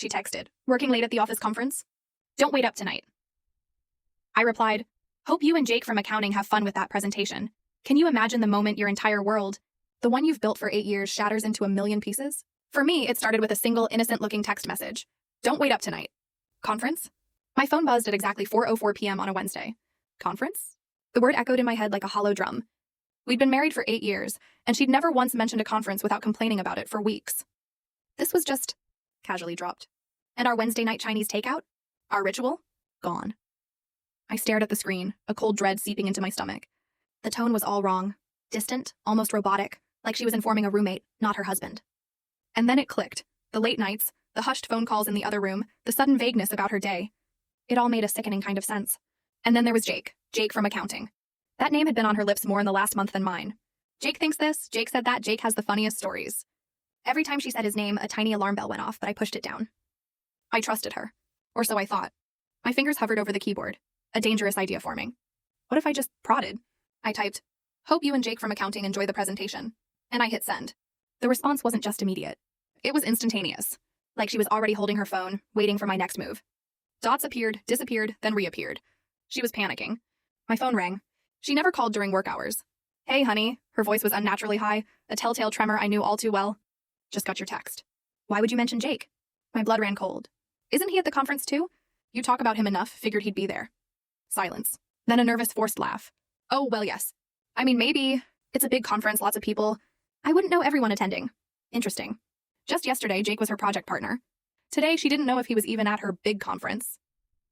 she texted. Working late at the office conference? Don't wait up tonight. I replied, hope you and Jake from accounting have fun with that presentation. Can you imagine the moment your entire world, the one you've built for 8 years, shatters into a million pieces? For me, it started with a single innocent-looking text message. Don't wait up tonight. Conference? My phone buzzed at exactly 4:04 p.m. on a Wednesday. Conference? The word echoed in my head like a hollow drum. We'd been married for 8 years, and she'd never once mentioned a conference without complaining about it for weeks. This was just casually dropped. And our Wednesday night Chinese takeout? Our ritual? Gone. I stared at the screen, a cold dread seeping into my stomach. The tone was all wrong. Distant, almost robotic, like she was informing a roommate, not her husband. And then it clicked. The late nights, the hushed phone calls in the other room, the sudden vagueness about her day. It all made a sickening kind of sense. And then there was Jake from accounting. That name had been on her lips more in the last month than mine. Jake thinks this, Jake said that, Jake has the funniest stories. Every time she said his name, a tiny alarm bell went off, but I pushed it down. I trusted her. Or so I thought. My fingers hovered over the keyboard, a dangerous idea forming. What if I just prodded? I typed, hope you and Jake from accounting enjoy the presentation. And I hit send. The response wasn't just immediate. It was instantaneous. Like she was already holding her phone, waiting for my next move. Dots appeared, disappeared, then reappeared. She was panicking. My phone rang. She never called during work hours. Hey, honey. Her voice was unnaturally high, a telltale tremor I knew all too well. Just got your text. Why would you mention Jake? My blood ran cold. Isn't he at the conference too? You talk about him enough, figured he'd be there. Silence. Then a nervous, forced laugh. Oh, well, yes. I mean, maybe. It's a big conference, lots of people. I wouldn't know everyone attending. Interesting. Just yesterday, Jake was her project partner. Today, she didn't know if he was even at her big conference.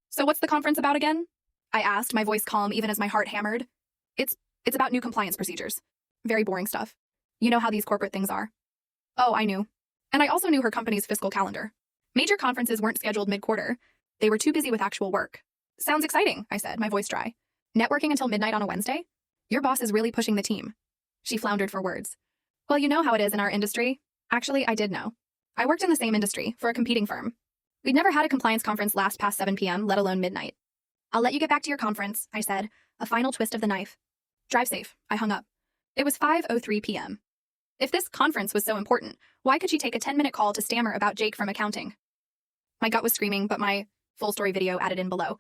So what's the conference about again? I asked, my voice calm even as my heart hammered. It's about new compliance procedures. Very boring stuff. You know how these corporate things are. Oh, I knew. And I also knew her company's fiscal calendar. Major conferences weren't scheduled mid-quarter. They were too busy with actual work. Sounds exciting, I said, my voice dry. Networking until midnight on a Wednesday? Your boss is really pushing the team. She floundered for words. Well, you know how it is in our industry. Actually, I did know. I worked in the same industry, for a competing firm. We'd never had a compliance conference last past 7 p.m., let alone midnight. I'll let you get back to your conference, I said, a final twist of the knife. Drive safe, I hung up. It was 5:03 p.m. If this conference was so important, why could she take a 10-minute call to stammer about Jake from accounting? My gut was screaming, but my full story video added in below.